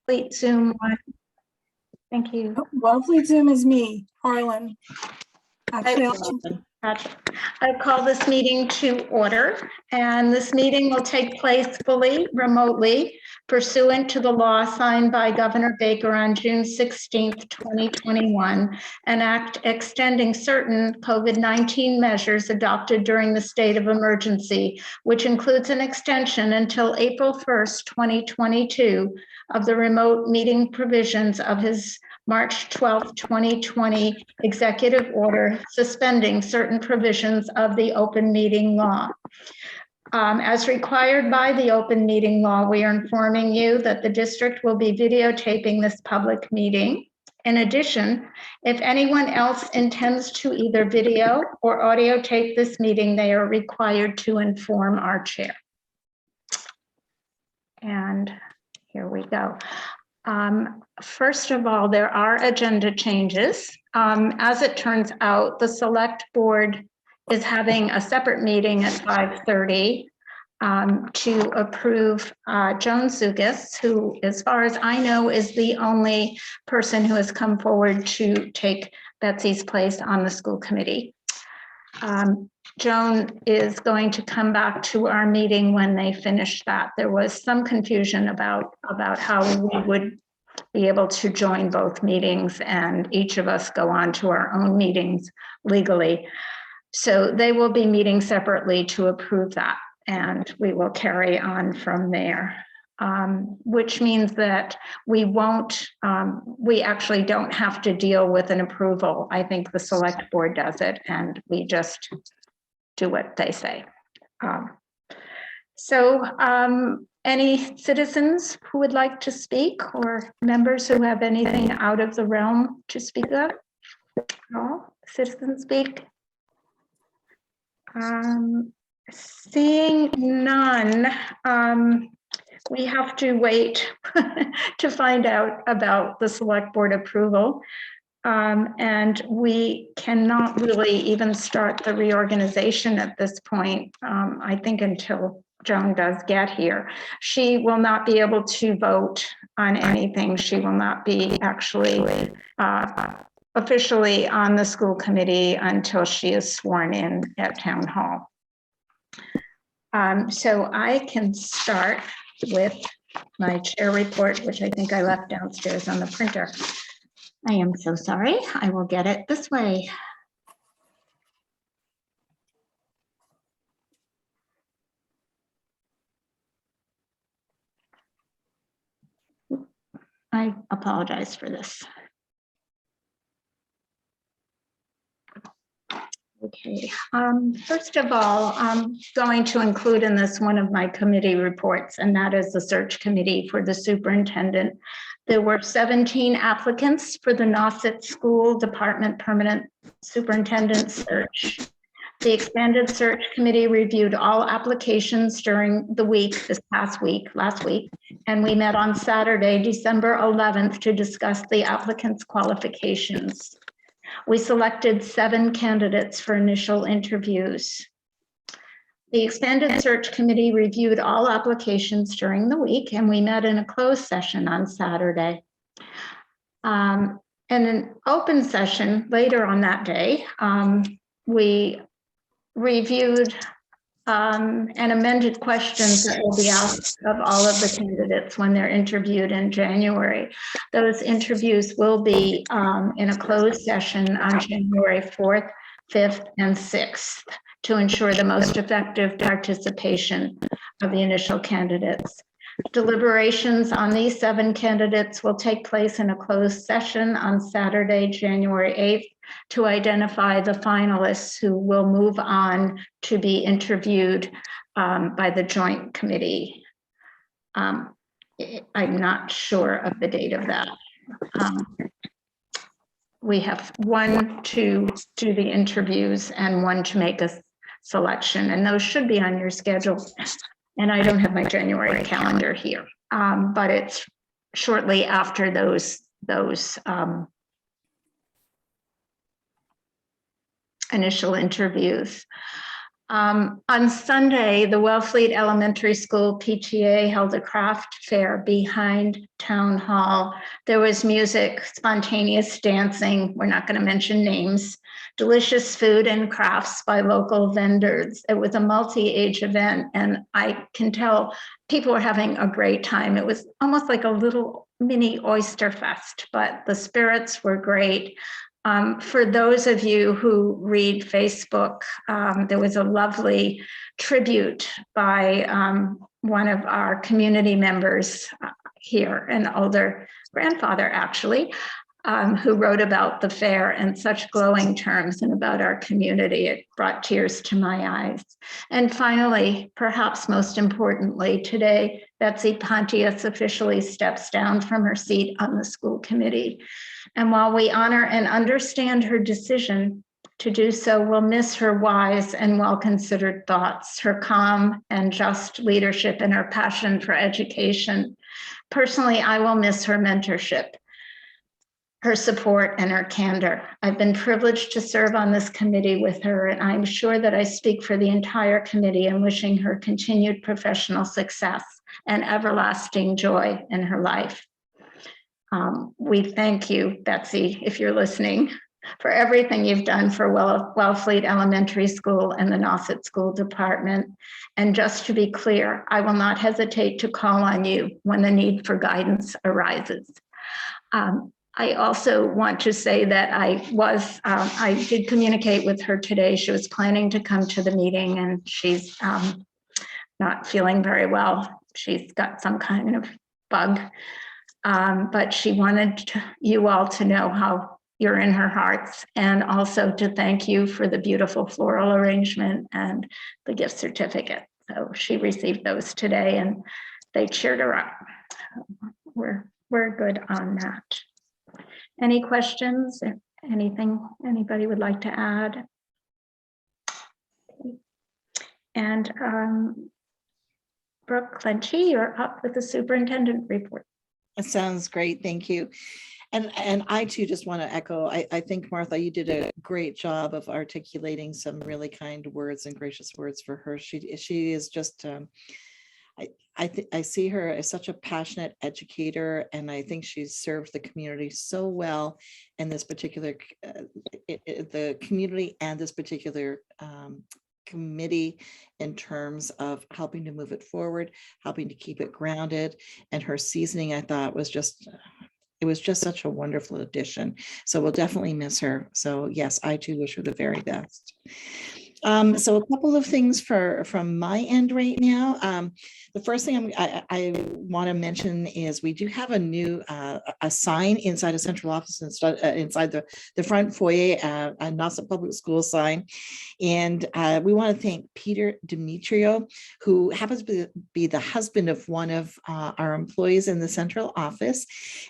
Wellfleet Zoom one. Thank you. Wellfleet Zoom is me, Harlan. Actually, I call this meeting to order, and this meeting will take place fully remotely pursuant to the law signed by Governor Baker on June 16th, 2021, an act extending certain COVID-19 measures adopted during the state of emergency, which includes an extension until April 1st, 2022 of the remote meeting provisions of his March 12, 2020 executive order suspending certain provisions of the open meeting law. As required by the open meeting law, we are informing you that the district will be videotaping this public meeting. In addition, if anyone else intends to either video or audio tape this meeting, they are required to inform our chair. And here we go. First of all, there are agenda changes. As it turns out, the select board is having a separate meeting at 5:30 to approve Joan Zugas, who, as far as I know, is the only person who has come forward to take Betsy's place on the school committee. Joan is going to come back to our meeting when they finish that. There was some confusion about how we would be able to join both meetings, and each of us go on to our own meetings legally. So they will be meeting separately to approve that, and we will carry on from there. Which means that we actually don't have to deal with an approval. I think the select board does it, and we just do what they say. Any citizens who would like to speak, or members who have anything out of the realm to speak of? No? Citizens speak? Seeing none, we have to wait to find out about the select board approval. And we cannot really even start the reorganization at this point, I think, until Joan does get here. She will not be able to vote on anything. She will not be actually officially on the school committee until she is sworn in at town hall. So I can start with my chair report, which I think I left downstairs on the printer. I am so sorry. I will get it this way. I apologize for this. Okay, first of all, I'm going to include in this one of my committee reports, and that is the search committee for the superintendent. There were 17 applicants for the Nauset School Department Permanent Superintendent Search. The expanded search committee reviewed all applications during the week, last week, and we met on Saturday, December 11th, to discuss the applicants' qualifications. We selected 7 candidates for initial interviews. The expanded search committee reviewed all applications during the week, and we met in a closed session on Saturday. And an open session later on that day, we reviewed and amended questions that will be asked of all of the candidates when they're interviewed in January. Those interviews will be in a closed session on January 4th, 5th, and 6th to ensure the most effective participation of the initial candidates. Deliberations on these 7 candidates will take place in a closed session on Saturday, January 8th, to identify the finalists who will move on to be interviewed by the joint committee. I'm not sure of the date of that. We have 1 to do the interviews and 1 to make a selection, and those should be on your schedule. And I don't have my January calendar here, but it's shortly after those initial interviews. On Sunday, the Wellfleet Elementary School PTA held a craft fair behind Town Hall. There was music, spontaneous dancing, we're not going to mention names, delicious food and crafts by local vendors. It was a multi-age event, and I can tell people were having a great time. It was almost like a little mini oyster fest, but the spirits were great. For those of you who read Facebook, there was a lovely tribute by one of our community members here, an older grandfather actually, who wrote about the fair in such glowing terms and about our community. It brought tears to my eyes. And finally, perhaps most importantly, today, Betsy Pontius officially steps down from her seat on the school committee. And while we honor and understand her decision to do so, we'll miss her wise and well-considered thoughts, her calm and just leadership, and her passion for education. Personally, I will miss her mentorship, her support, and her candor. I've been privileged to serve on this committee with her, and I'm sure that I speak for the entire committee in wishing her continued professional success and everlasting joy in her life. We thank you, Betsy, if you're listening, for everything you've done for Wellfleet Elementary School and the Nauset School Department. And just to be clear, I will not hesitate to call on you when the need for guidance arises. I also want to say that I did communicate with her today. She was planning to come to the meeting, and she's not feeling very well. She's got some kind of bug. But she wanted you all to know how you're in her hearts, and also to thank you for the beautiful floral arrangement and the gift certificate. So she received those today, and they cheered her up. We're good on that. Any questions? Anything anybody would like to add? And Brooke Clenchey, you're up with the superintendent report. That sounds great. Thank you. And I too just want to echo, I think, Martha, you did a great job of articulating some really kind words and gracious words for her. She is just, I see her as such a passionate educator, and I think she's served the community so well in this particular, the community and this particular committee, in terms of helping to move it forward, helping to keep it grounded. And her seasoning, I thought, was just, it was just such a wonderful addition. So we'll definitely miss her. So yes, I too wish her the very best. So a couple of things from my end right now. The first thing I want to mention is we do have a new a sign inside a central office inside the front foyer, a Nauset Public School sign. And we want to thank Peter Demetrio, who happens to be the husband of one of our employees in the central office.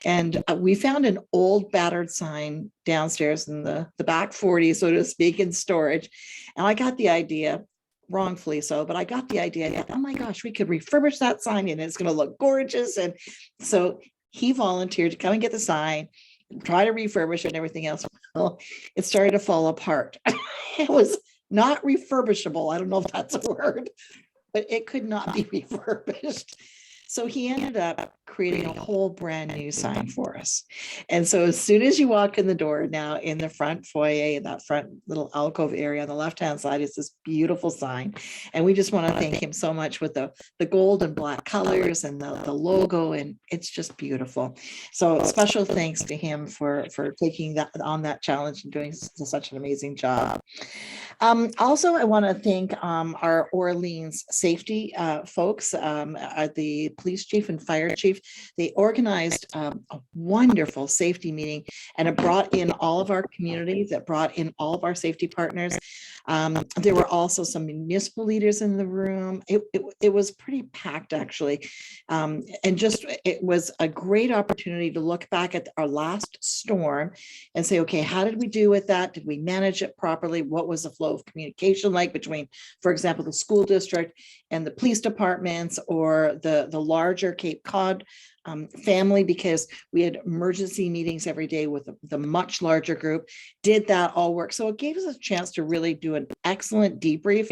And we found an old battered sign downstairs in the back 40, so to speak, in storage. And I got the idea, wrongfully so, but I got the idea that, oh my gosh, we could refurbish that sign and it's going to look gorgeous. And so he volunteered to come and get the sign, try to refurbish it and everything else. Well, it started to fall apart. It was not refurbishable. I don't know if that's a word, but it could not be refurbished. So he ended up creating a whole brand new sign for us. And so as soon as you walk in the door now in the front foyer, in that front little alcove area on the left-hand side, is this beautiful sign. And we just want to thank him so much with the gold and black colors and the logo, and it's just beautiful. So special thanks to him for taking that on that challenge and doing such an amazing job. Also, I want to thank our Orleans safety folks, the police chief and fire chief. They organized a wonderful safety meeting, and it brought in all of our communities, it brought in all of our safety partners. There were also some municipal leaders in the room. It was pretty packed, actually. And just, it was a great opportunity to look back at our last storm and say, okay, how did we do with that? Did we manage it properly? What was the flow of communication like between, for example, the school district and the police departments, or the larger Cape Cod family, because we had emergency meetings every day with the much larger group. Did that all work? So it gave us a chance to really do an excellent debrief.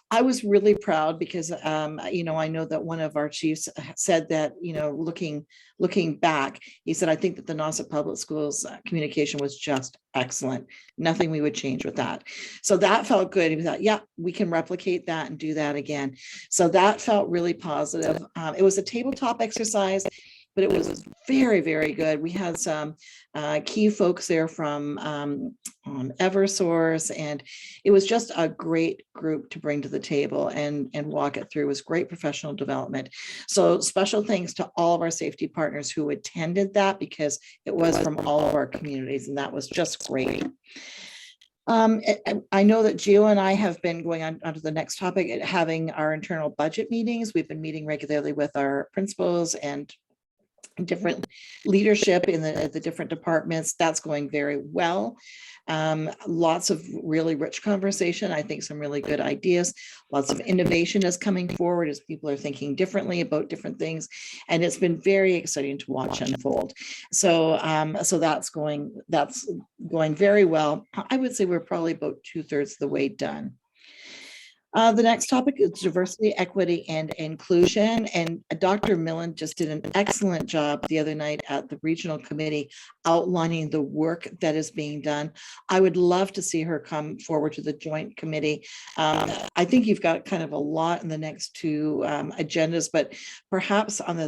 I was really proud because, I know that one of our chiefs said that, looking back, he said, I think that the Nauset Public Schools communication was just excellent. Nothing we would change with that. So that felt good. He thought, yeah, we can replicate that and do that again. So that felt really positive. It was a tabletop exercise, but it was very, very good. We had some key folks there from Eversource, and it was just a great group to bring to the table and walk it through. It was great professional development. So special thanks to all of our safety partners who attended that, because it was from all of our communities, and that was just great. I know that Gio and I have been going on to the next topic, having our internal budget meetings. We've been meeting regularly with our principals and different leadership in the different departments. That's going very well. Lots of really rich conversation. I think some really good ideas. Lots of innovation is coming forward as people are thinking differently about different things, and it's been very exciting to watch unfold. So, that's going very well. I would say we're probably about 2/3 of the way done. The next topic is diversity, equity, and inclusion. And Dr. Millen just did an excellent job the other night at the regional committee outlining the work that is being done. I would love to see her come forward to the joint committee. I think you've got kind of a lot in the next two agendas, but perhaps on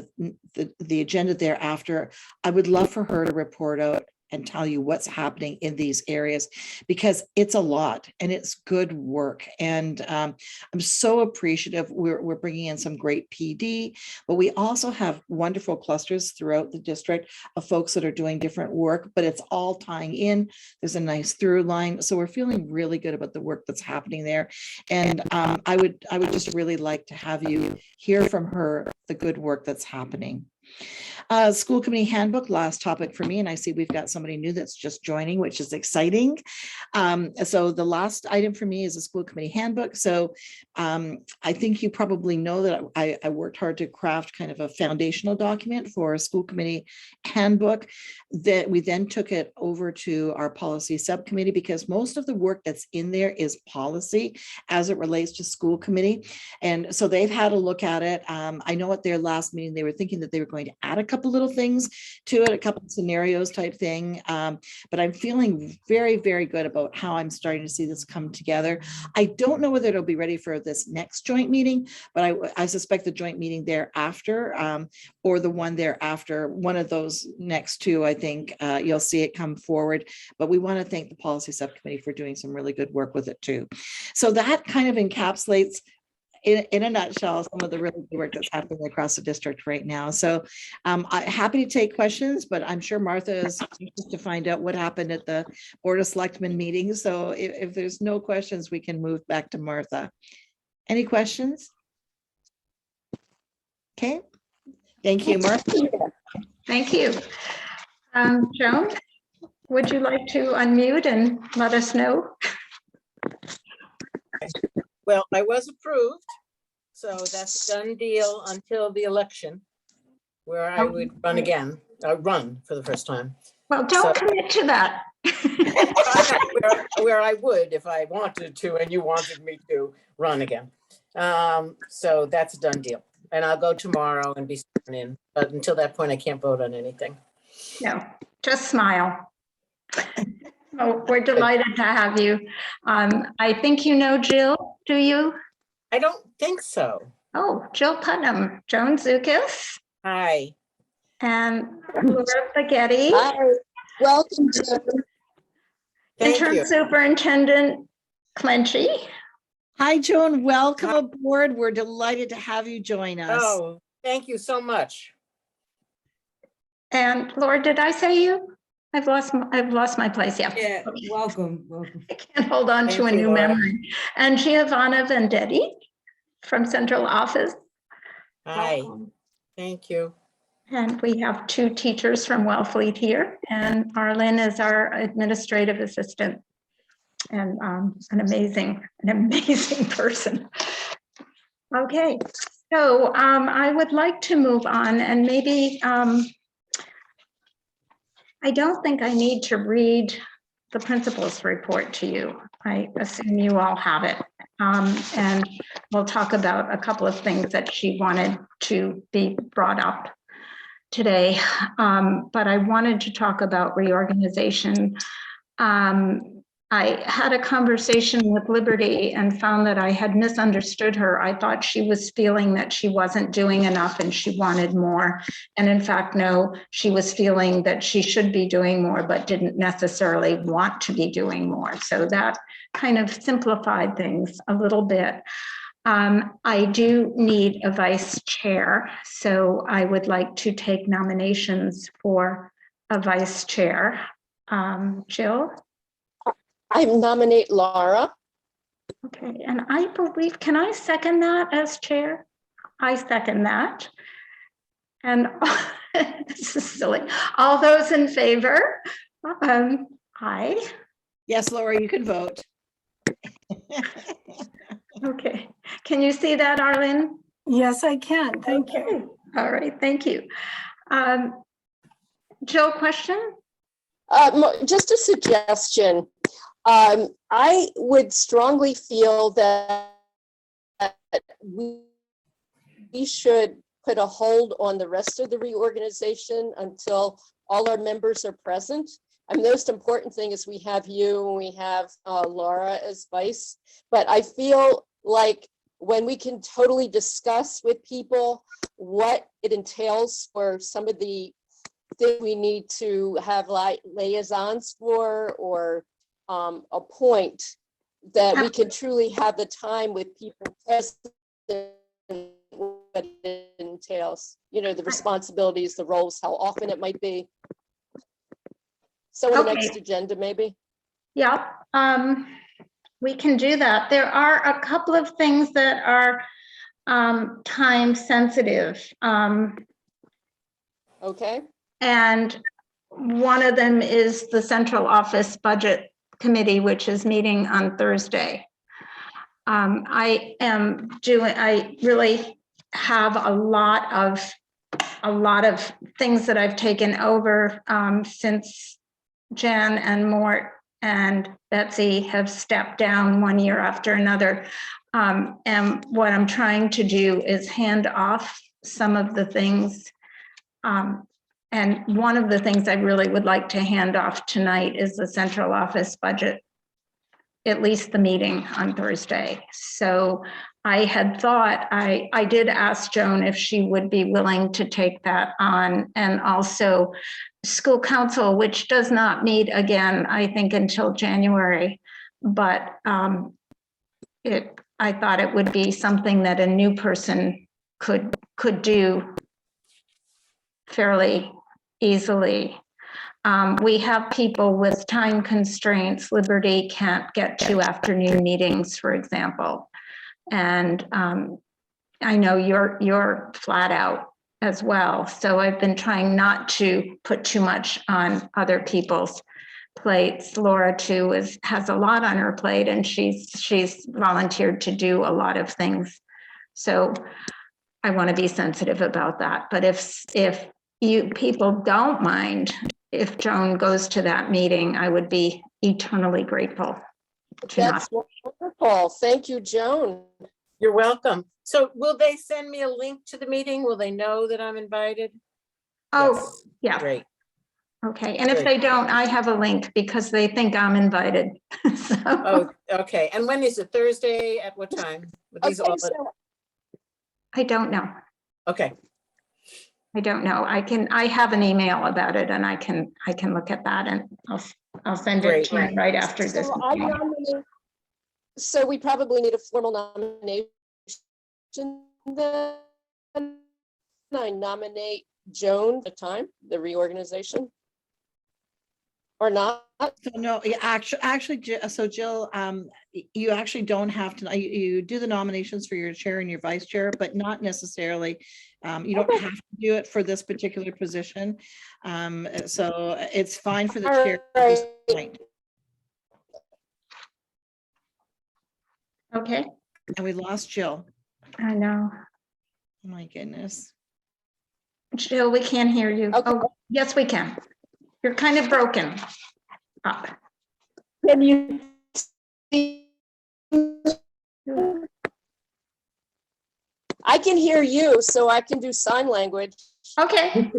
the agenda thereafter, I would love for her to report out and tell you what's happening in these areas, because it's a lot and it's good work. And I'm so appreciative. We're bringing in some great PD, but we also have wonderful clusters throughout the district of folks that are doing different work, but it's all tying in. There's a nice through line. So we're feeling really good about the work that's happening there. And I would just really like to have you hear from her the good work that's happening. School committee handbook, last topic for me, and I see we've got somebody new that's just joining, which is exciting. So the last item for me is a school committee handbook. So I think you probably know that I worked hard to craft kind of a foundational document for a school committee handbook, that we then took it over to our policy subcommittee, because most of the work that's in there is policy as it relates to school committee. And so they've had a look at it. I know at their last meeting, they were thinking that they were going to add a couple little things to it, a couple of scenarios type thing. But I'm feeling very, very good about how I'm starting to see this come together. I don't know whether it'll be ready for this next joint meeting, but I suspect the joint meeting thereafter, or the one thereafter, one of those next two, I think you'll see it come forward. But we want to thank the policy subcommittee for doing some really good work with it too. So that kind of encapsulates in a nutshell some of the really good work that's happening across the district right now. So I'm happy to take questions, but I'm sure Martha is anxious to find out what happened at the Board of Selectmen meeting. So if there's no questions, we can move back to Martha. Any questions? Okay, thank you, Martha. Thank you. Joan, would you like to unmute and let us know? Well, I was approved, so that's a done deal until the election, where I would run again, run for the first time. Well, don't commit to that. where I would if I wanted to, and you wanted me to run again. So that's a done deal. And I'll go tomorrow and be sworn in. But until that point, I can't vote on anything. No, just smile. Oh, we're delighted to have you. I think you know Jill, do you? I don't think so. Oh, Jill Putnam, Joan Zukis, Hi. and Laura Spaghetti. Hi, welcome to. Thank Interim you. Superintendent Clenchy. Hi, Joan. Welcome aboard. We're delighted to have you join us. Oh, thank you so much. And Laura, did I say you? I've lost my place. Yeah. Yeah, welcome. I can't hold on to Thank a you, new Laura. memory. And Giovanna Vendetti from Central Office. Hi. Thank you. And we have two teachers from Wellfleet here, and Arlen is our administrative assistant, and an amazing person. Okay, So I would like to move on and maybe I don't think I need to read the principal's report to you. I assume you all have it. And we'll talk about a couple of things that she wanted to be brought up today. But I wanted to talk about reorganization. I had a conversation with Liberty and found that I had misunderstood her. I thought she was feeling that she wasn't doing enough and she wanted more. And in fact, no, she was feeling that she should be doing more, but didn't necessarily want to be doing more. So that kind of simplified things a little bit. I do need a vice chair, so I would like to take nominations for a vice chair. Jill? I nominate Laura. Okay, and I believe, can I second that as chair? I second that. And this is silly. All those in favor? Aye. Yes, Laura, you can vote. Okay. Can you see that, Arlene? Yes, I can. Thank you. All right, thank you. Jill, question? Just a suggestion. I would strongly feel that we should put a hold on the rest of the reorganization until all our members are present. And the most important thing is we have you and we have Laura as vice. But I feel like when we can totally discuss with people what it entails for some of the things we need to have liaisons for or appoint, that we can truly have the time with people present, what it entails, you know, the responsibilities, the roles, how often it might be. So on the next agenda, maybe. Yeah, we can do that. There are a couple of things that are time sensitive. Okay. And one of them is the central office budget committee, which is meeting on Thursday. I really have a lot of things that I've taken over since Jan and Mort and Betsy have stepped down one year after another. And what I'm trying to do is hand off some of the things. And one of the things I really would like to hand off tonight is the central office budget, at least the meeting on Thursday. So I had thought, I did ask Joan if she would be willing to take that on, and also school council, which does not meet again, I think, until January. But I thought it would be something that a new person could do fairly easily. We have people with time constraints. Liberty can't get to afternoon meetings, for example. And I know you're flat out as well. So I've been trying not to put too much on other people's plates. Laura too has a lot on her plate, and she's volunteered to do a lot of things. So I want to be sensitive about that. But if you people don't mind, if Joan goes to that meeting, I would be eternally grateful. That's wonderful. Thank you, Joan. You're welcome. So will they send me a link to the meeting? Will they know that I'm invited? Oh, Yes. yeah. Great. Okay. And if Great. they don't, I have a link because they think I'm invited. So, Oh, okay. And when is it? Thursday at what time? With these Okay, all- so I don't know. Okay, I don't know. I have an email about it, and I can look at that, and I'll send it to you right after this. So I nominate, so we probably need a formal nomination then. I nominate Joan the time, the reorganization. Or not? So no, actually, so Jill, you actually don't have to, you do the nominations for your chair and your vice chair, but not necessarily, you don't have to do it for this particular position. So it's fine for the chair. All right. Okay. And we lost Jill. I know. Oh my goodness. Jill, we can't hear you. Okay. Oh, yes, we can. You're kind of broken up. Can you see? I can hear you, so I can do sign language. Okay.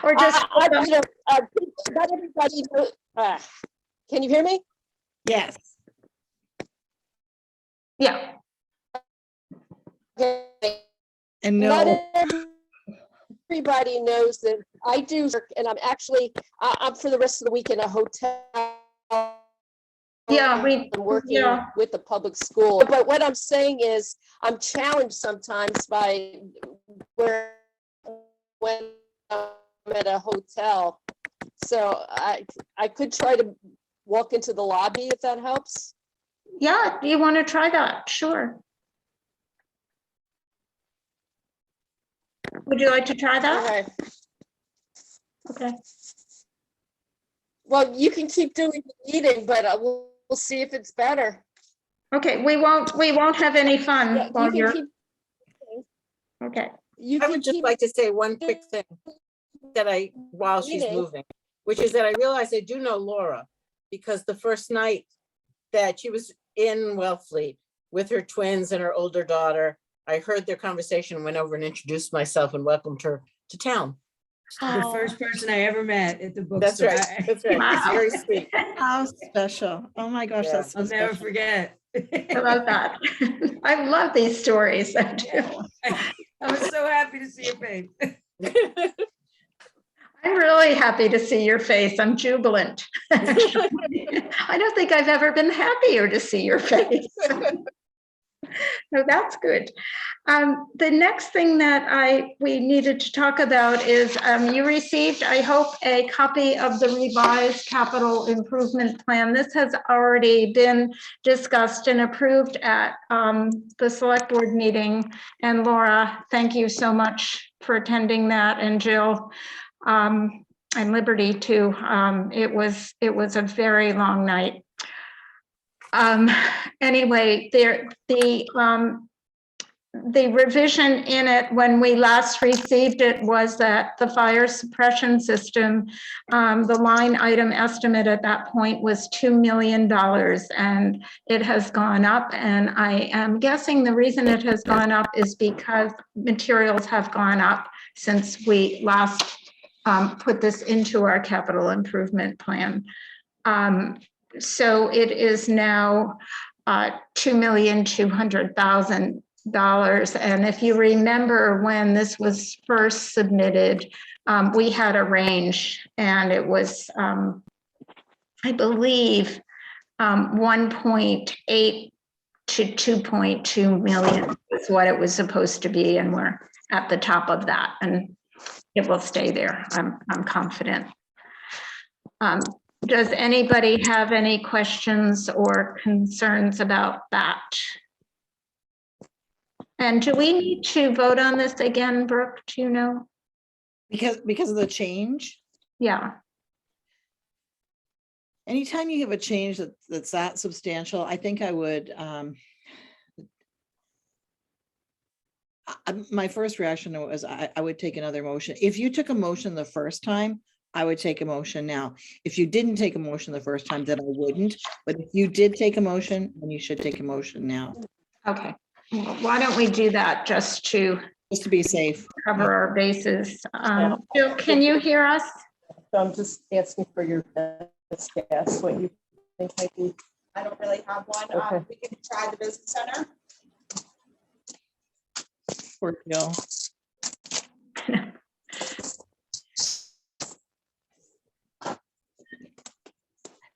Or just, Not everybody can you hear me? Yes. yeah, Okay. And Not no, everybody knows that I do work, and I'm for the rest of the week in a hotel. yeah, I'm working yeah. with the public school. But what I'm saying is, I'm challenged sometimes by when I'm at a hotel. So I could try to walk into the lobby if that helps. Yeah, do you want to try that? Sure. Would you like to try that? Okay. Okay. Well, you can keep doing the meeting, but we'll see if it's better. Okay, we won't have any fun Yeah, while you can you're, keep. okay. You I can would just keep. like to say one quick thing while she's Meeting. moving, which is that I realize I do know Laura, because the first night that she was in Wellfleet with her twins and her older daughter, I heard their conversation, went over and introduced myself and welcomed her to town. The first person I ever met at the That's bookstore. right, that's right. It's Wow. very sweet. how special. Oh my gosh, Yeah. that's so I'll never special. forget. I love that. I love these stories. I do. I was so happy to see your face. I'm really happy to see your face. I'm jubilant. I don't think I've ever been happier to see your face. No, that's good. The next thing that we needed to talk about is you received, I hope, a copy of the revised capital improvement plan. This has already been discussed and approved at the select board meeting. And Laura, thank you so much for attending that. And Jill, and Liberty too. It was a very long night. Anyway, the revision in it when we last received it was that the fire suppression system, the line item estimate at that point was $2 million, and it has gone up. And I am guessing the reason it has gone up is because materials have gone up since we last put this into our capital improvement plan. So it is now $2,200,000. And if you remember when this was first submitted, we had a range, and it was, I believe, 1.8 to 2.2 million is what it was supposed to be, and we're at the top of that, and it will stay there. I'm confident. Does anybody have any questions or concerns about that? And do we need to vote on this again, Brooke? Do you know? Because of the change. Yeah. Anytime you have a change that's that substantial, I think I would, my first reaction was I would take another motion. If you took a motion the first time, I would take a motion now. If you didn't take a motion the first time, then I wouldn't. But if you did take a motion, then you should take a motion now, Okay. Well, why don't we do that just to just to be safe. cover our bases? Jill, can you hear us? So I'm just asking for your best guess, what you think might be. I don't really have one. Okay. We can try the business center. Poor Jill.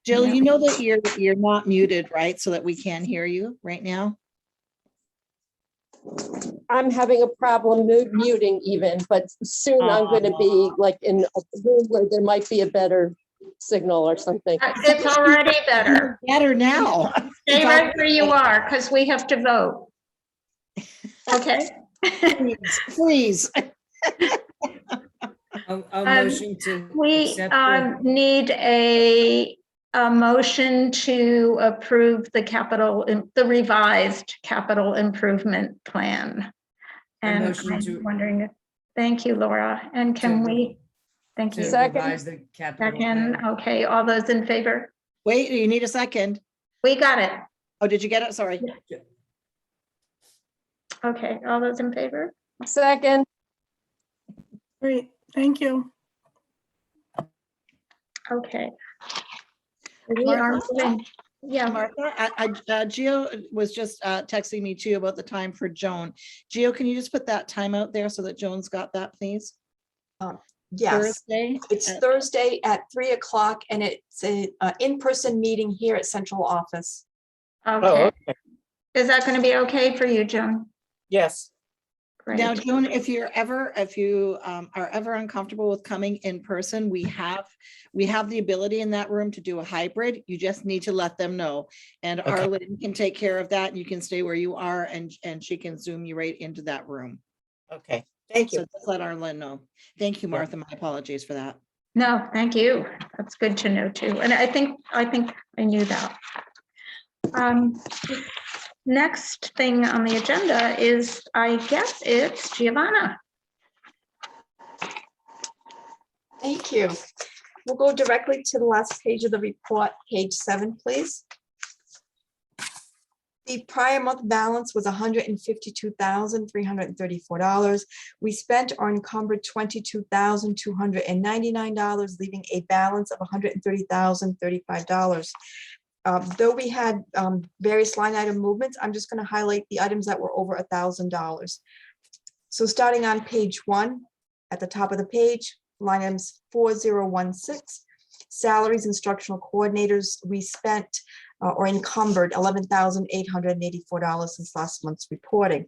Jill, Yeah. you know that you're not muted, right? So that we can hear you right now. I'm having a problem muting even, but soon I'm going to be like in a room where there might be a better signal or something. It's already better. Better now. Stay right where you are, because we have to vote. Okay? Please. I'll motion to We accept the- need a a motion to approve the revised capital improvement plan. I And motion to- I'm wondering, can Laura, and can To- we? Thank To you. revise the capital Second, plan. okay, all those in favor? Wait, you need a second. We got it. Oh, did you get it? Sorry. Okay, all those in favor? Second, Great, thank you. Okay. We are Martha? moving. Yeah, Martha, Gio was just texting me too about the time for Joan. Gio, can you just put that time out there so that Joan's got that, please? Yes, Thursday? it's at- Thursday at 3 o'clock and it's a in-person meeting here at central office. okay. okay. Is that going to be okay for you, Joan? Yes. Now, Great. Joan, if you are ever uncomfortable with coming in person, we have the ability in that room to do a hybrid. You just need to let them know. And Okay. Arlene can take care of that. You can stay where you are and she can zoom you right into that room. Okay, thank So you. just let Arlene know. Thank you, Martha. My apologies for that. No, thank you. That's good to know too. And I think I knew that. Next thing on the agenda is, I guess it's Giovanna. Thank you. We'll go directly to the last page of the report, page 7, please. The prior month balance was $152,334. We spent or encumbered $22,299, leaving a balance of $130,035. Though we had various line item movements, I'm just going to highlight the items that were over $1,000. So starting on page 1, at the top of the page, line items 4016, salaries, instructional coordinators, we spent or encumbered $11,884 since last month's reporting.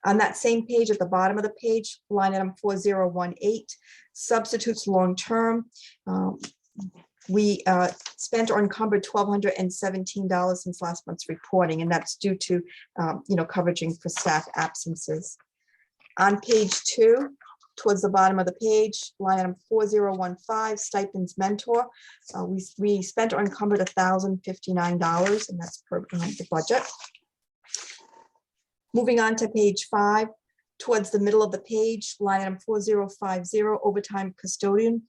On that same page, at the bottom of the page, line item 4018, substitutes long-term. We spent or encumbered $1,217 since last month's reporting, and that's due to, coveraging for staff absences. On page 2, towards the bottom of the page, line item 4015, stipends mentor. We spent or encumbered $1,059, and that's per the budget. Moving on to page 5, towards the middle of the page, line item 4050, overtime custodian.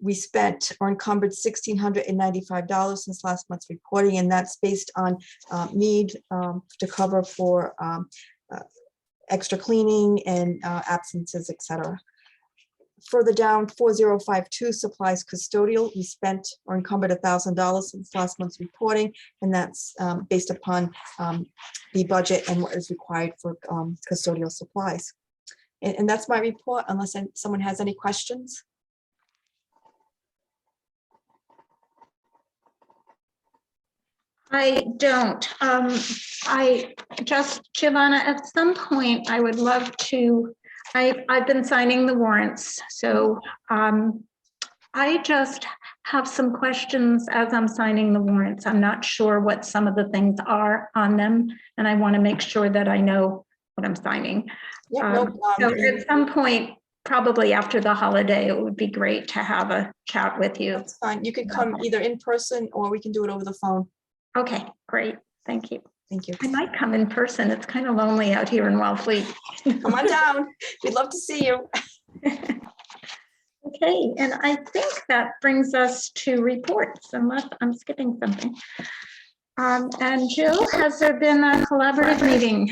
We spent or encumbered $1,695 since last month's reporting, and that's based on need to cover for extra cleaning and absences, etc. Further down, 4052, supplies custodial. We spent or encumbered $1,000 since last month's reporting, and that's based upon the budget and what is required for custodial supplies. And that's my report, unless someone has any questions. I don't. Giovanna, at some point, I would love to, I've been signing the warrants, so I just have some questions as I'm signing the warrants. I'm not sure what some of the things are on them, and I want to make sure that I know what I'm signing. Yeah, no So problem. at some point, probably after the holiday, it would be great to have a chat with you. That's fine. You can come either in person or we can do it over the phone. Okay, great. Thank you. Thank you. I might come in person. It's kind of lonely out here in Wellfleet. Come on down. We'd love to see you. Okay, and I think that brings us to reports, unless I'm skipping something. And Jill, has there been a collaborative meeting?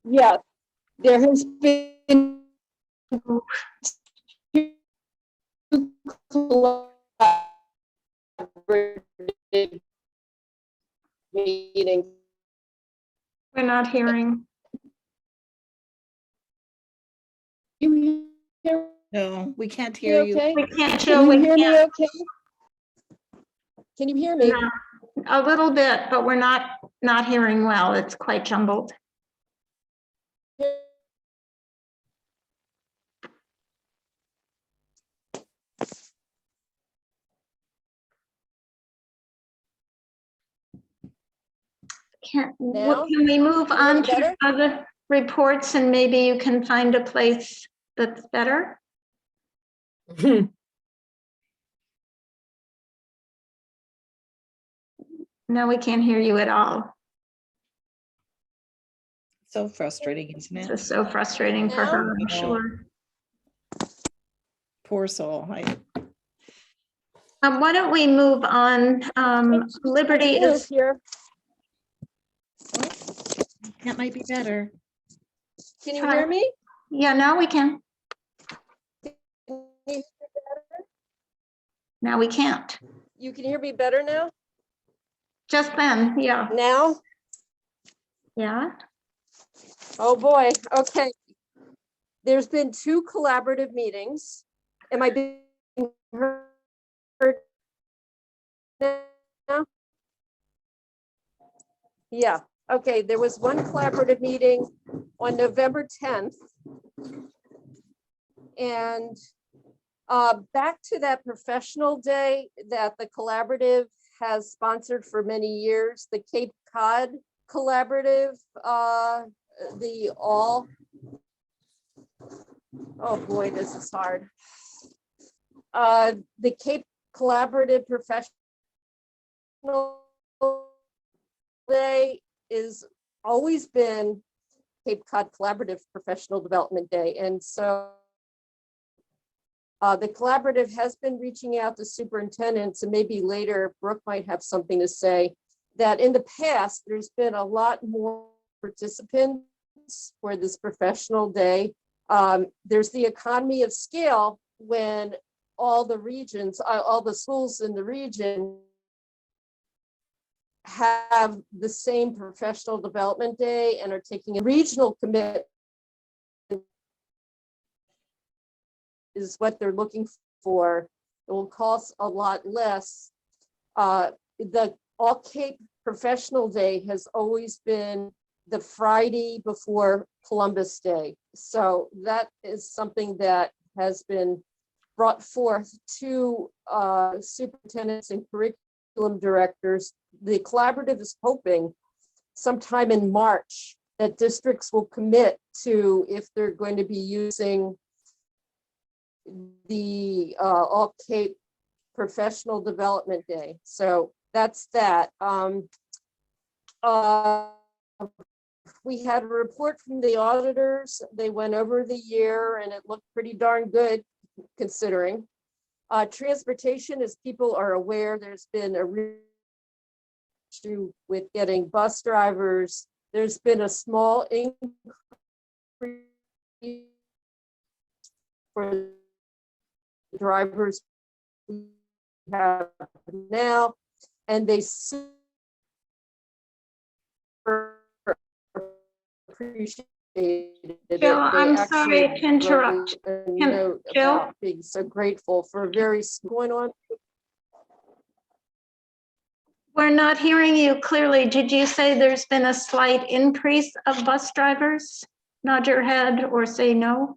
yeah, there has been meeting. We're not hearing. You hear No, we can't me hear you. okay? We can't, Can Jill, you we hear me can't. okay? Can you hear me? No, a little bit, but we're not hearing well. It's quite jumbled. Can Now? we move Can you hear on me to better? other reports and maybe you can find a place that's better? No, we can't hear you at all. So frustrating, isn't It's it? just so frustrating for her, I'm sure. Poor soul. Why don't we move on? Liberty is, Here. That might be better. Can you hear me? yeah, now we can. Now we can't. You can hear me better now? Just then, yeah, Now? yeah. Oh, boy. Okay. There's been 2 collaborative meetings. Am I being heard now? Yeah. Okay. There was one collaborative meeting on November 10th. And back to that professional day that the collaborative has sponsored for many years, the Cape Cod Collaborative, the all. Oh boy, this is hard. The Cape Collaborative Professional Day is always been Cape Cod Collaborative Professional Development Day. And so the collaborative has been reaching out to superintendents, and maybe later Brooke might have something to say, that in the past, there's been a lot more participants for this professional day. There's the economy of scale when all the regions, all the schools in the region have the same professional development day and are taking a regional commitment is what they're looking for. It will cost a lot less. The All Cape Professional Day has always been the Friday before Columbus Day. So that is something that has been brought forth to superintendents and curriculum directors. The collaborative is hoping sometime in March that districts will commit to, if they're going to be using the All Cape Professional Development Day. So that's that. We had a report from the auditors. They went over the year and it looked pretty darn good considering. Transportation, as people are aware, there's been a real issue with getting bus drivers. There's been a small increase for drivers we have now, and they super appreciate it. Jill, I'm sorry to interrupt. Jill? About being so grateful for very going on. We're not hearing you clearly. Did you say there's been a slight increase of bus drivers? Nod your head or say no.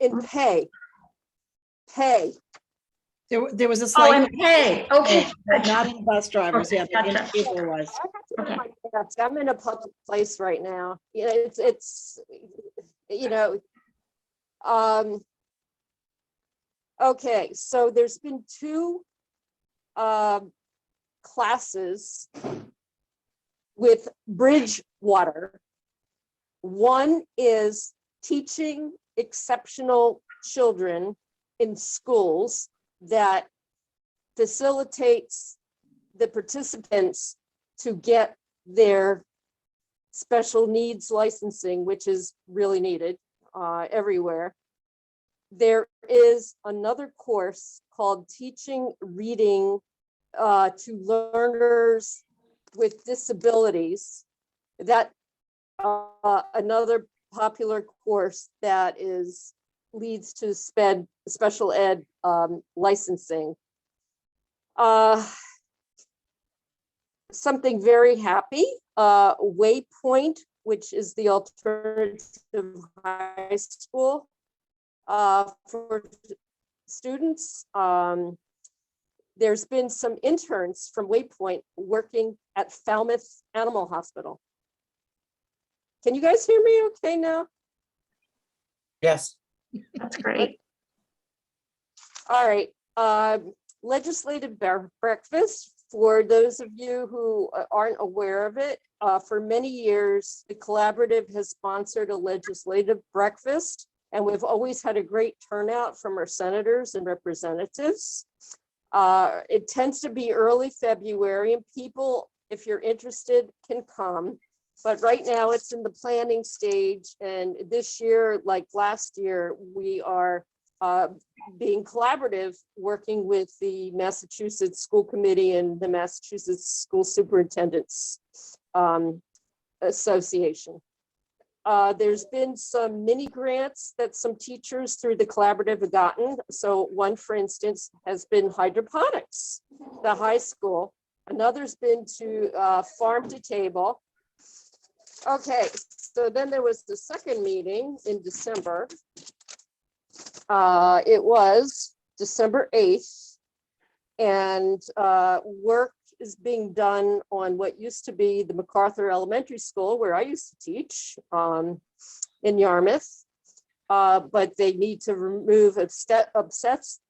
In pay. There was a Oh, slight. and pay, okay. But not in bus drivers, yeah, but in Gotcha. people was. Okay. I'm in a public place right now. Yeah, it's you know. Okay, so there's been 2 classes with Bridgewater. One is teaching exceptional children in schools that facilitates the participants to get their special needs licensing, which is really needed everywhere. There is another course called Teaching Reading to Learners with Disabilities. That another popular course that leads to special ed licensing. Something very happy, Waypoint, which is the alternative high school for students. There's been some interns from Waypoint working at Falmouth Animal Hospital. Can you guys hear me okay now? Yes. That's great. All right, legislative breakfast, for those of you who aren't aware of it, for many years, the collaborative has sponsored a legislative breakfast, and we've always had a great turnout from our senators and representatives. It tends to be early February, and people, if you're interested, can come. But right now it's in the planning stage, and this year, like last year, we are being collaborative, working with the Massachusetts School Committee and the Massachusetts School Superintendents Association. There's been some mini grants that some teachers through the collaborative have gotten. So one, for instance, has been hydroponics, the high school. Another's been to farm to table. Okay, so then there was the second meeting in December. It was December 8th, and work is being done on what used to be the MacArthur Elementary School, where I used to teach in Yarmouth. But they need to remove asbestos,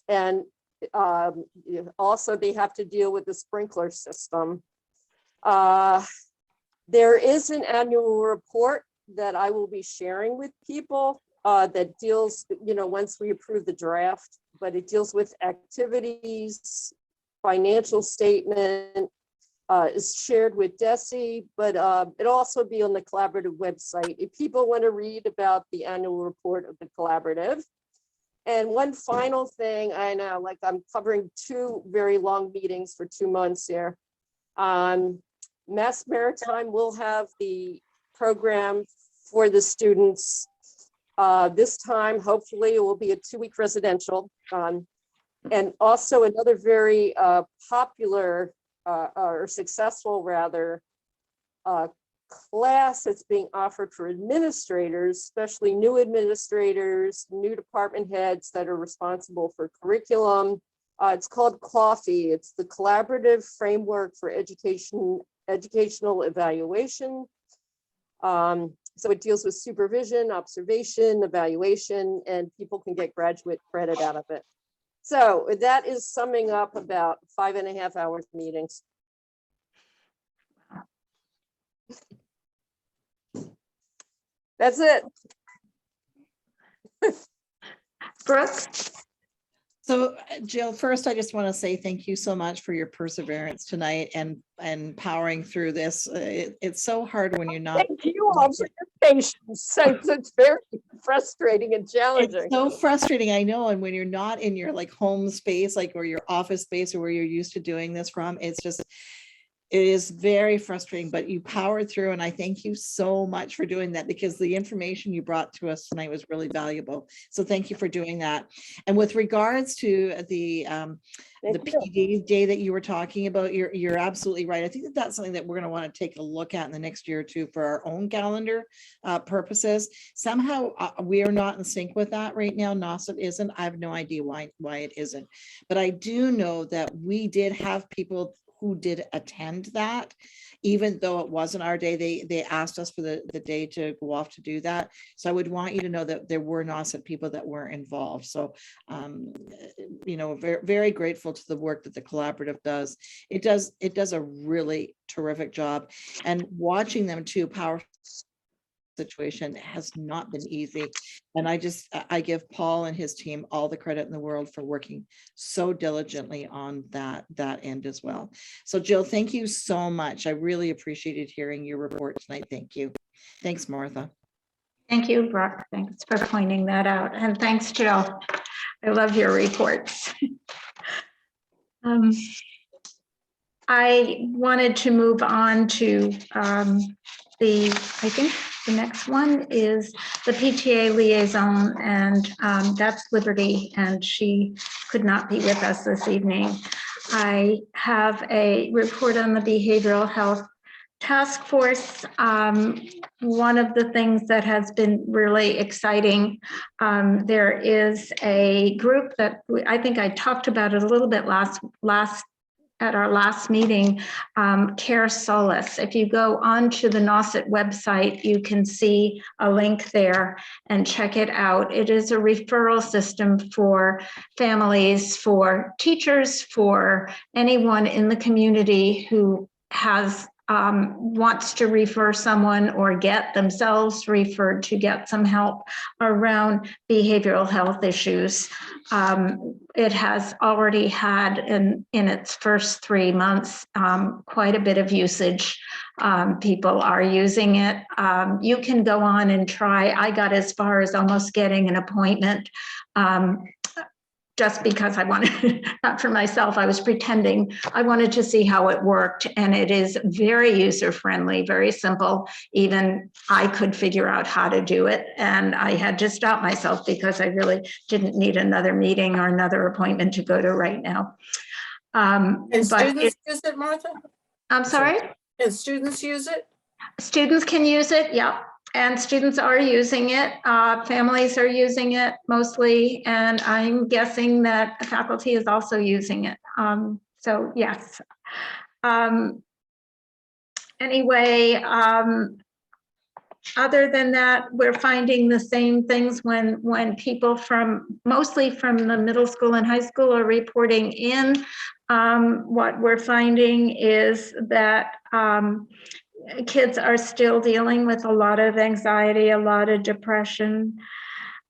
and also they have to deal with the sprinkler system. There is an annual report that I will be sharing with people that deals, once we approve the draft, but it deals with activities, financial statement, is shared with DESE, but it'll also be on the collaborative website if people want to read about the annual report of the collaborative. And one final thing, I know, like I'm covering 2 very long meetings for 2 months here. Mass Maritime will have the program for the students. This time, hopefully, it will be a 2-week residential. And also another very popular or successful, rather, class that's being offered for administrators, especially new administrators, new department heads that are responsible for curriculum. It's called CLAWFE. It's the Collaborative Framework for Educational Evaluation. So it deals with supervision, observation, evaluation, and people can get graduate credit out of it. So that is summing up about 5.5 hours meetings. That's it. Brooke? So Jill, first, I just want to say thank you so much for your perseverance tonight and powering through this. It's so hard when you're not. Thank you all for your patience. It's very frustrating and challenging. It's so frustrating, I know. And when you're not in your home space, or your office space, or where you're used to doing this from, it is very frustrating, but you powered through, and I thank you so much for doing that, because the information you brought to us tonight was really valuable. So thank you for doing that. And with regards to the PD day that you were talking about, you're absolutely right. I think that's something that we're going to want to take a look at in the next year or two for our own calendar purposes. Somehow we are not in sync with that right now. NOSIT isn't. I have no idea why it isn't, but I do know that we did have people who did attend that, even though it wasn't our day. They asked us for the day to go off to do that. So I would want you to know that there were NOSIT people that were involved. So, very, very grateful to the work that the collaborative does. It does a really terrific job, and watching them too, power situation has not been easy. And I give Paul and his team all the credit in the world for working so diligently on that end as well. So Jill, thank you so much. I really appreciated hearing your report tonight. Thank you. Thanks, Martha. Thank you, Brooke. Thanks for pointing that out. And thanks, Jill. I love your reports. I wanted to move on to I think the next one is the PTA liaison, and that's Liberty, and she could not be with us this evening. I have a report on the behavioral health task force. One of the things that has been really exciting, there is a group that I think I talked about it a little bit last at our last meeting, Care Solace. If you go onto the Nauset website, you can see a link there and check it out. It is a referral system for families, for teachers, for anyone in the community who has wants to refer someone or get themselves referred to get some help around behavioral health issues. It has already had in its first 3 months quite a bit of usage. People are using it. You can go on and try. I got as far as almost getting an appointment. Just because I wanted, not for myself, I was pretending I wanted to see how it worked. And it is very user-friendly, very simple. Even I could figure out how to do it. And I had to stop myself because I really didn't need another meeting or another appointment to go to right now. And But students use it, Martha? I'm sorry? And students use it? Students can use it, yeah. And students are using it. Families are using it mostly. And I'm guessing that faculty is also using it. So yes. Anyway, other than that, we're finding the same things when people mostly from the middle school and high school are reporting in. What we're finding is that kids are still dealing with a lot of anxiety, a lot of depression.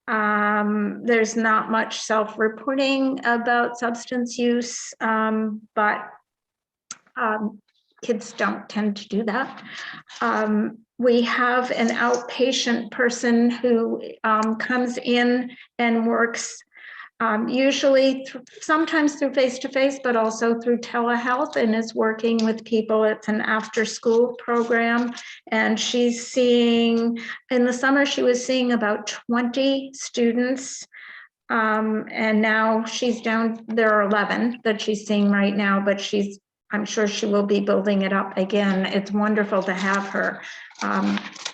There's not much self-reporting about substance use, but kids don't tend to do that. We have an outpatient person who comes in and works usually sometimes through face-to-face, but also through telehealth, and is working with people. It's an after-school program, and she's seeing, in the summer, she was seeing about 20 students, and now she's down, there are 11 that she's seeing right now, but I'm sure she will be building it up again. It's wonderful to have her.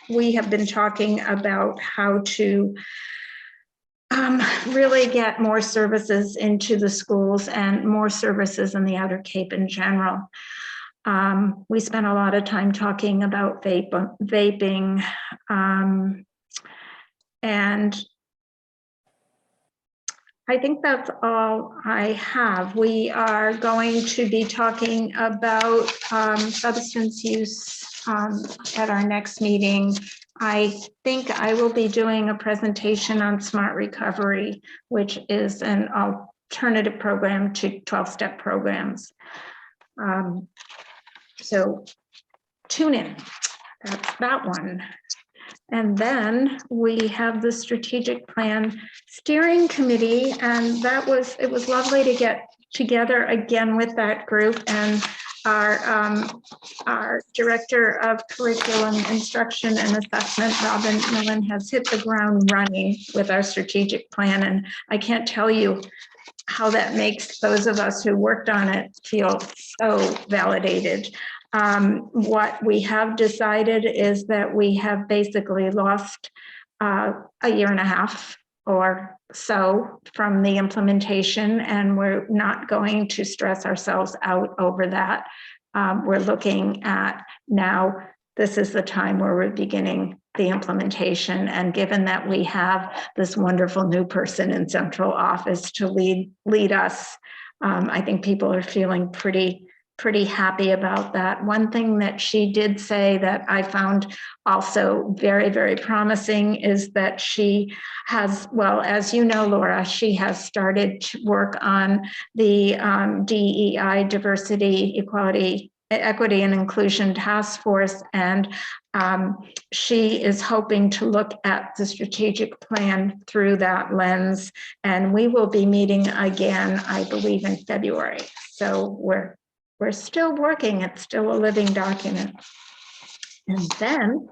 We have been talking about how to really get more services into the schools and more services in the Outer Cape in general. We spent a lot of time talking about vaping, and I think that's all I have. We are going to be talking about substance use at our next meeting. I think I will be doing a presentation on Smart Recovery, which is an alternative program to 12-step programs. So tune in, that's that one. And then we have the strategic plan steering committee, and it was lovely to get together again with that group. And our director of curriculum instruction and assessment, Robin Millen, has hit the ground running with our strategic plan. And I can't tell you how that makes those of us who worked on it feel so validated. What we have decided is that we have basically lost a year and a half or so from the implementation, and we're not going to stress ourselves out over that. We're looking at now, this is the time where we're beginning the implementation. And given that we have this wonderful new person in central office to lead us, I think people are feeling pretty happy about that. One thing that she did say that I found also very, very promising is that she has, well, as you know, Laura, she has started to work on the DEI, Diversity, Equality, Equity and Inclusion Task Force, and she is hoping to look at the strategic plan through that lens, and we will be meeting again, I believe, in February. So we're still working, it's still a living document. And then,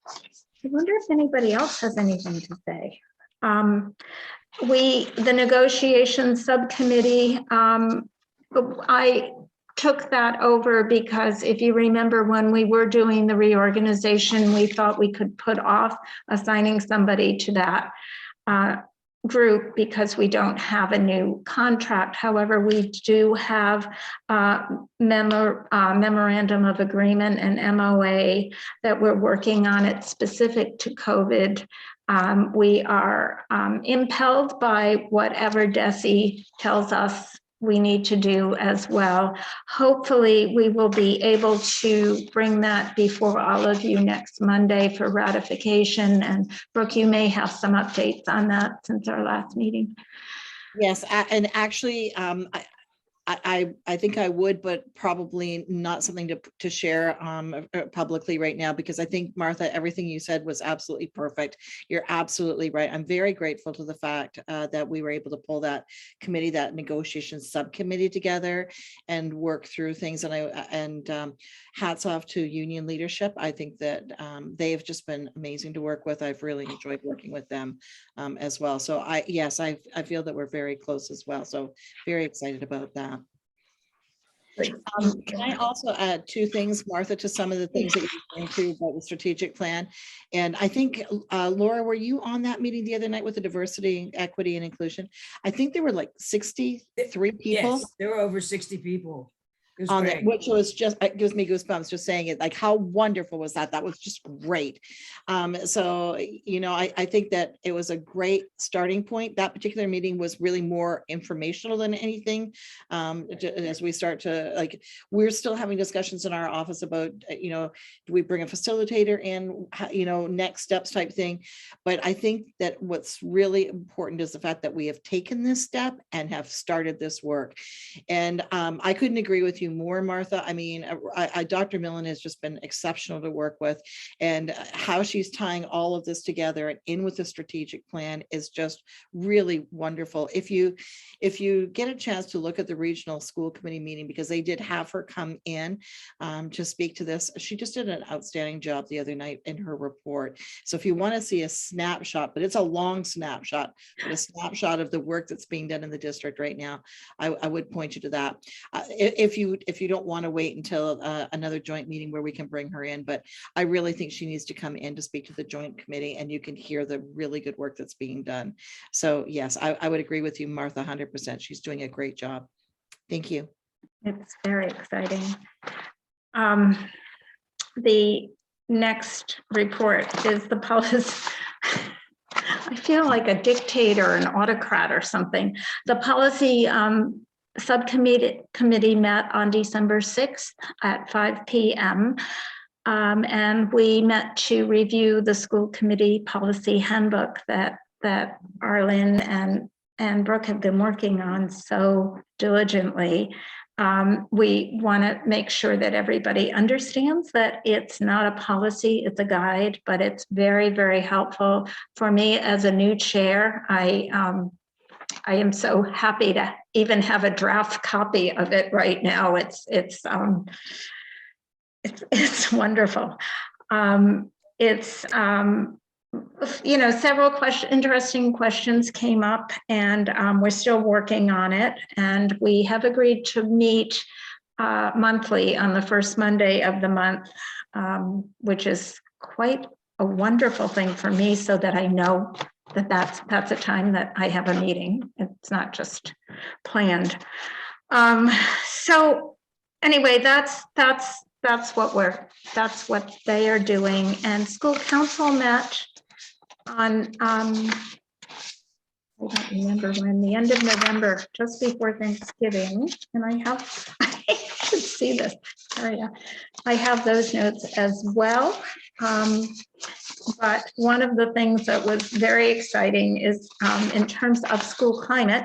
I wonder if anybody else has anything to say. The negotiation subcommittee, I took that over because if you remember when we were doing the reorganization, we thought we could put off assigning somebody to that. group because we don't have a new contract. However, we do have memorandum of agreement and MOA that we're working on it specific to COVID. We are impelled by whatever DESE tells us we need to do as well. Hopefully, we will be able to bring that before all of you next Monday for ratification. And Brooke, you may have some updates on that since our last meeting. Yes, and actually, I think I would, but probably not something to share publicly right now, because I think, Martha, everything you said was absolutely perfect. You're absolutely right. I'm very grateful to the fact that we were able to pull that committee, that negotiation subcommittee together and work through things. And hats off to union leadership. I think that they've just been amazing to work with. I've really enjoyed working with them as well. So I feel that we're very close as well. So very excited about that. Can I also add two things, Martha, to some of the things that you were saying too about the strategic plan? And I think, Laura, were you on that meeting the other night with the diversity, equity, and inclusion? I think there were like 63 people. Yes, there were over 60 people. It was On great. that, which was just, it gives me goosebumps just saying it. Like, how wonderful was that? That was just great. So, you know, I think that it was a great starting point. That particular meeting was really more informational than anything. As we start to, like, we're still having discussions in our office about, you know, do we bring a facilitator in, you know, next steps type thing. But I think that what's really important is the fact that we have taken this step and have started this work. And I couldn't agree with you more, Martha. I mean, Dr. Millen has just been exceptional to work with, and how she's tying all of this together and in with the strategic plan is just really wonderful. If you get a chance to look at the regional school committee meeting, because they did have her come in to speak to this, she just did an outstanding job the other night in her report. So if you want to see a snapshot, but it's a long snapshot, but a snapshot of the work that's being done in the district right now, I would point you to that. If you don't want to wait until another joint meeting where we can bring her in, but I really think she needs to come in to speak to the joint committee, and you can hear the really good work that's being done. So yes, I would agree with you, Martha, 100%. She's doing a great job. Thank you. It's very exciting. The next report is the policy. I feel like a dictator, an autocrat or something. The policy subcommittee met on December 6th at 5 p.m. And we met to review the school committee policy handbook that Arlen and Brooke have been working on so diligently. We want to make sure that everybody understands that it's not a policy, it's a guide, but it's very, very helpful for me as a new chair. I am so happy to even have a draft copy of it right now. It's wonderful. You know, several interesting questions came up, and we're still working on it. And we have agreed to meet monthly on the first Monday of the month, which is quite a wonderful thing for me, so that I know that that's a time that I have a meeting. It's not just planned. So anyway, that's what they are doing. And school council met on I don't remember when, the end of November, just before Thanksgiving. And I should see this. Sorry, I have those notes as well. But one of the things that was very exciting is in terms of school climate,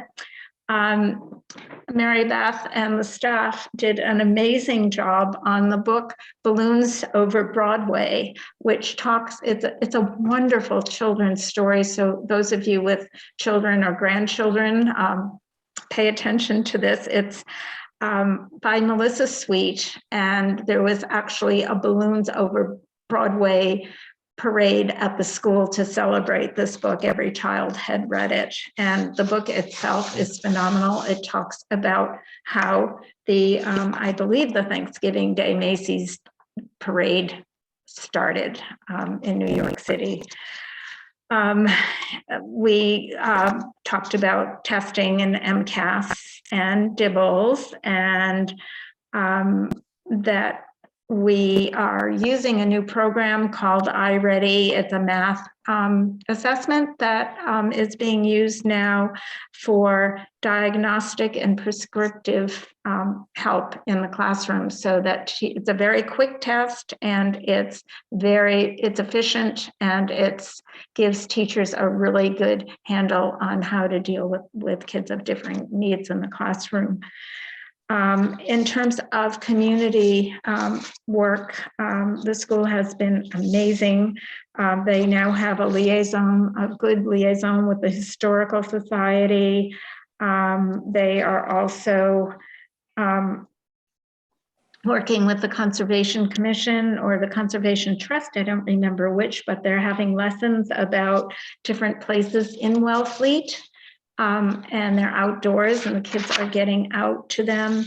Mary Beth and the staff did an amazing job on the book Balloons Over Broadway, which it's a wonderful children's story. So those of you with children or grandchildren, pay attention to this. It's by Melissa Sweet, and there was actually a Balloons Over Broadway parade at the school to celebrate this book. Every child had read it, and the book itself is phenomenal. It talks about how I believe the Thanksgiving Day Macy's parade started in New York City. Um, we talked about testing and MCAS and DIBELS, and that we are using a new program called iReady. It's a math assessment that is being used now for diagnostic and prescriptive help in the classroom, so that it's a very quick test, and it's efficient, and it's gives teachers a really good handle on how to deal with kids of different needs in the classroom. In terms of community work, the school has been amazing. They now have a good liaison with the Historical Society. They are also working with the Conservation Commission or the Conservation Trust, I don't remember which, but they're having lessons about different places in Wellfleet. And they're outdoors, and the kids are getting out to them.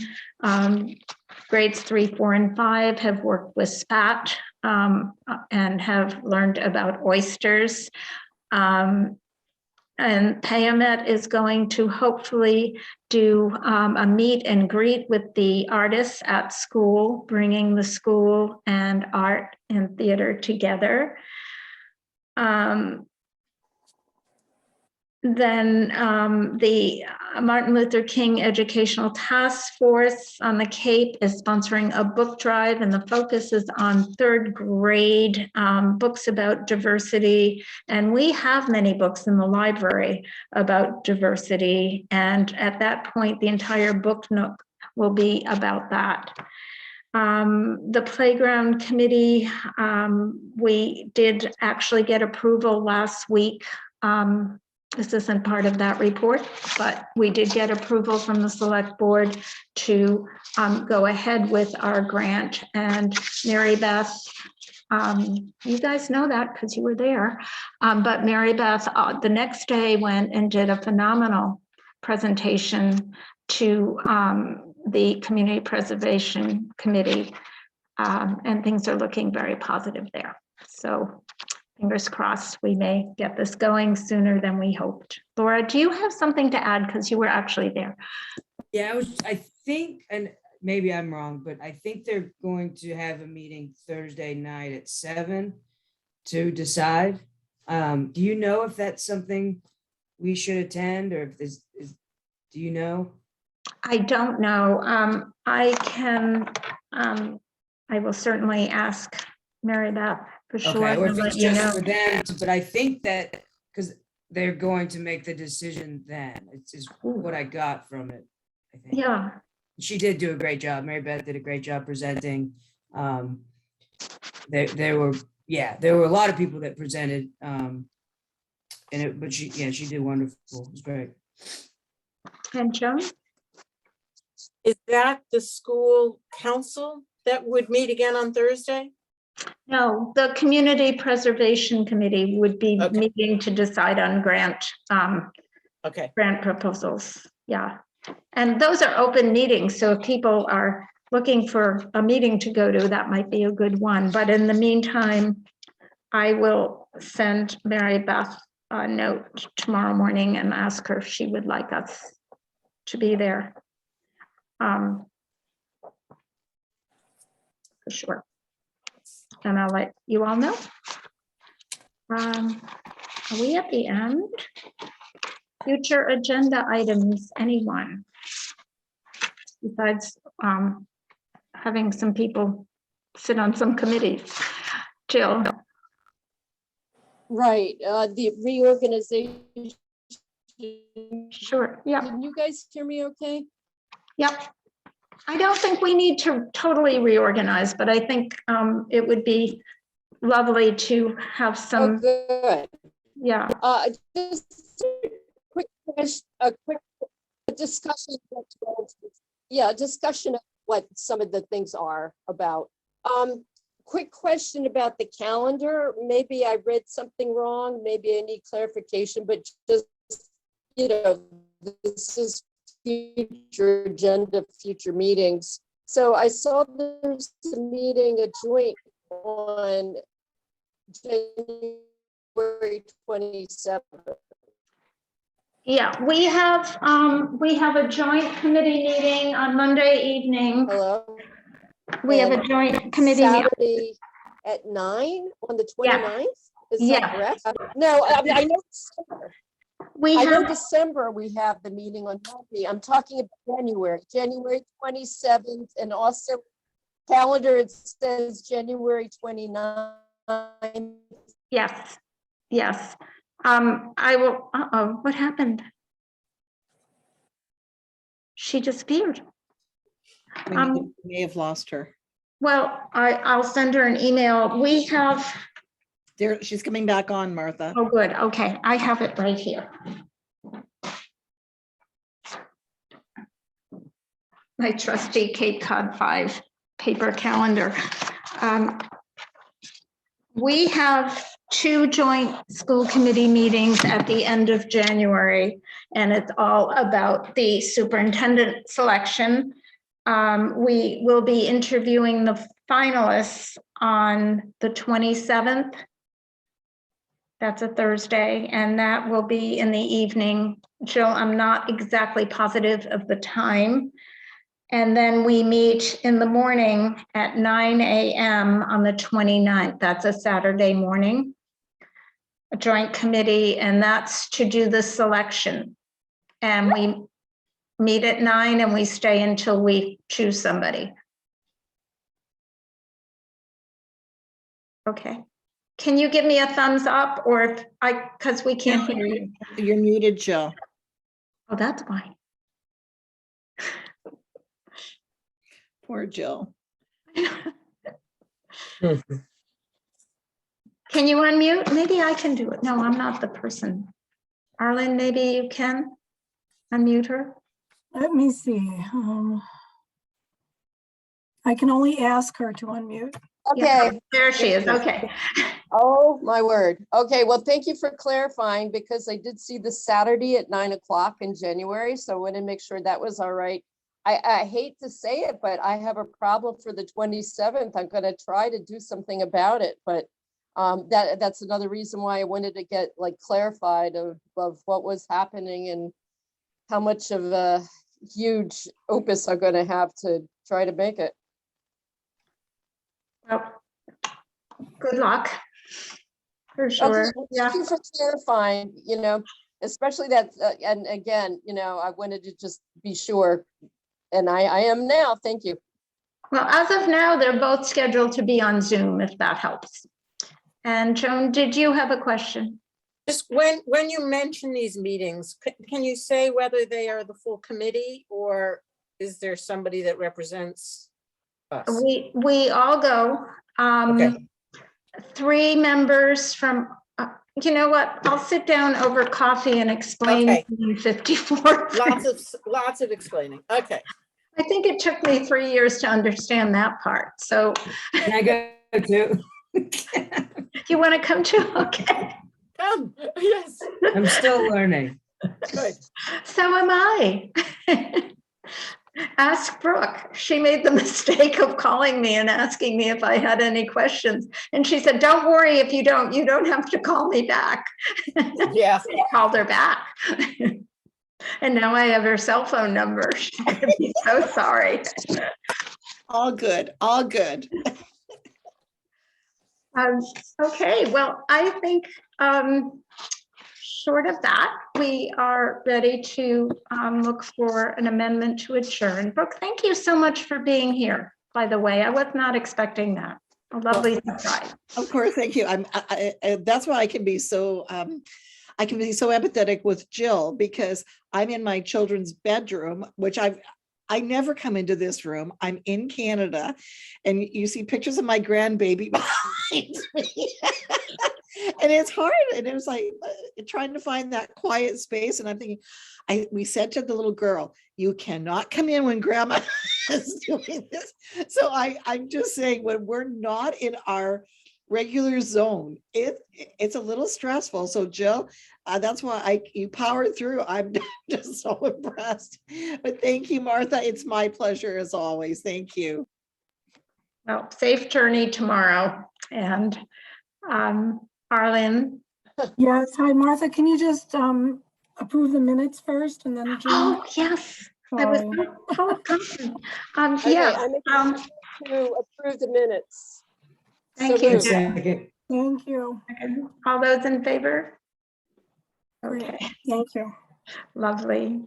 Grades 3, 4, and 5 have worked with SPAT and have learned about oysters. And Payamet is going to hopefully do a meet and greet with the artists at school, bringing the school and art and theater together. Then the Martin Luther King Educational Task Force on the Cape is sponsoring a book drive, and the focus is on third grade books about diversity. And we have many books in the library about diversity. And at that point, the entire book nook will be about that. The playground committee, we did actually get approval last week. This isn't part of that report, but we did get approval from the select board to go ahead with our grant. And Mary Beth, you guys know that because you were there, but Mary Beth the next day went and did a phenomenal presentation to the Community Preservation Committee, and things are looking very positive there. So fingers crossed, we may get this going sooner than we hoped. Laura, do you have something to add? Because you were actually there. Yeah, I think, and maybe I'm wrong, but I think they're going to have a meeting Thursday night at 7 to decide. Do you know if that's something we should attend, or if this is, do you know? I don't know. I will certainly ask Mary Beth for sure. Okay, or and if let it's you just know. for them, but I think that, because they're going to make the decision then, it's just what I got from it, I think. Yeah, She did do a great job. Mary Beth did a great job presenting. There were a lot of people that presented, but she did wonderful. It was great. and Joan? Is that the school council that would meet again on Thursday? No, the Community Preservation Committee would be Okay. meeting to decide on grant proposals. Yeah. And those are open meetings. So if people are looking for a meeting to go to, that might be a good one. But in the meantime, I will send Mary Beth a note tomorrow morning and ask her if she would like us to be there. For sure. And I'll let you all know. Are we at the end? Future agenda items, anyone? Besides having some people sit on some committees. Jill? Right, the reorganization. Sure, yeah, Can you guys hear me okay? yep. I don't think we need to totally reorganize, but I think it would be lovely to have Oh, some, good. yeah. Just a quick discussion. Yeah, discussion of what some of the things are about. Quick question about the calendar. Maybe I read something wrong. Maybe I need clarification, but just, this is future agenda, future meetings. So I saw there's a meeting, a joint on January 27th. Yeah, we have a joint committee meeting on Monday evening. Hello? We have a And joint committee. Saturday at 9 on the Yeah. 29th? Is Yeah. that correct? No, I know December. We I know have, December, we have the meeting on Monday. I'm talking about January 27th, and also calendar, it says January 29th. yes, yes. I will, uh-oh, what happened? She disappeared. We may have lost her. Well, I'll send her an email. We have, There, she's coming back on, Martha. oh, good, okay, I have it right here. My trusty Cape Cod 5 paper calendar. We have 2 joint school committee meetings at the end of January, and it's all about the superintendent selection. We will be interviewing the finalists on the 27th. That's a Thursday, and that will be in the evening. Jill, I'm not exactly positive of the time. And then we meet in the morning at 9 a.m. on the 29th. That's a Saturday morning. A joint committee, and that's to do the selection. And we meet at 9 and we stay until we choose somebody. Okay. Can you give me a thumbs up, or if because we can't hear you. You're muted, Jill. Oh, that's why. Poor Jill. Can you unmute? Maybe I can do it. No, I'm not the person. Arlen, maybe you can unmute her. Let me see. I can only ask her to unmute. Yeah, Okay. there she is. Okay. Oh, my word. Okay, well, thank you for clarifying, because I did see this Saturday at 9 o'clock in January, so I want to make sure that was all right. I hate to say it, but I have a problem for the 27th. I'm going to try to do something about it, but that's another reason why I wanted to get like clarified of what was happening and how much of a huge opus I'm going to have to try to make it. Well, good luck. For Okay, sure. well, Yeah. thank you for clarifying, especially that, and again, I wanted to just be sure. And I am now, thank you. Well, as of now, they're both scheduled to be on Zoom, if that helps. And Joan, did you have a question? Just when you mention these meetings, can you say whether they are the full committee or is there somebody that represents us? We all go. Okay. 3 members from, you know what? I'll sit down over coffee and explain Okay. 54. Lots of explaining. Okay. I think it took me 3 years to understand that part. So Can I go too? you want to come too? Okay. Come. Yes. I'm still learning. Good. So am I. Ask Brooke. She made the mistake of calling me and asking me if I had any questions. And she said, don't worry if you don't have to call me back. Yeah. I called her back. And now I have her cell phone number. She's gonna be so sorry. All good, all good. Okay, well, I think short of that, we are ready to look for an amendment to adjourn. Brooke, thank you so much for being here, by the way. I was not expecting that. A lovely surprise. Of course, thank you. That's why I can be so empathetic with Jill, because I'm in my children's bedroom, which I never come into this room. I'm in Canada, and you see pictures of my grandbaby behind me. And it's hard. And it was like trying to find that quiet space. And I'm thinking, we said to the little girl, you cannot come in when grandma is doing this. So I'm just saying, when we're not in our regular zone, it's a little stressful. So Jill, that's why you powered through. I'm just so impressed. But thank you, Martha. It's my pleasure as always. Thank you. Well, safe journey tomorrow. And Arlen, Yes, hi, Martha, can you just approve the minutes first and then Jean? Oh, yes. I was Sorry. so confident. Okay, Yeah, I make a motion to approve the minutes. Thank So you. moved. Second. Thank you. all those in favor? Great. Okay, Thank you. lovely.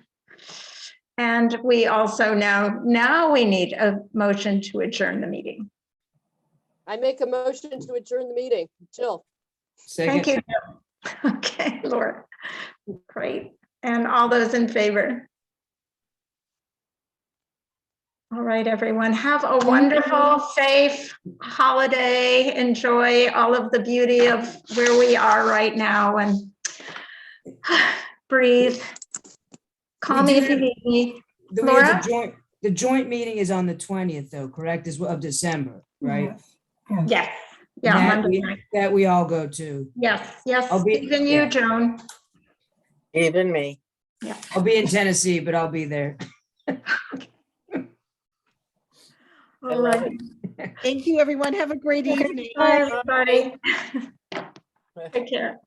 And we also now we need a motion to adjourn the meeting. I make a motion to adjourn the meeting. Jill, Thank Second. you. Okay, Laura. Great. And all those in favor? All right, everyone. Have a wonderful, safe holiday. Enjoy all of the beauty of where we are right now and breathe. Call me if you need me. Laura? The joint meeting is on the 20th though, correct, of December, right? Yes, yes. Yes. Yeah, That Monday we- night. That we all go to. Yes, yes. I'll be- Even you, yeah. Joan. Even me. I'll be in Tennessee, but I'll be there. All right. Thank you, everyone. Have a great Okay, evening. bye, everybody. Take care.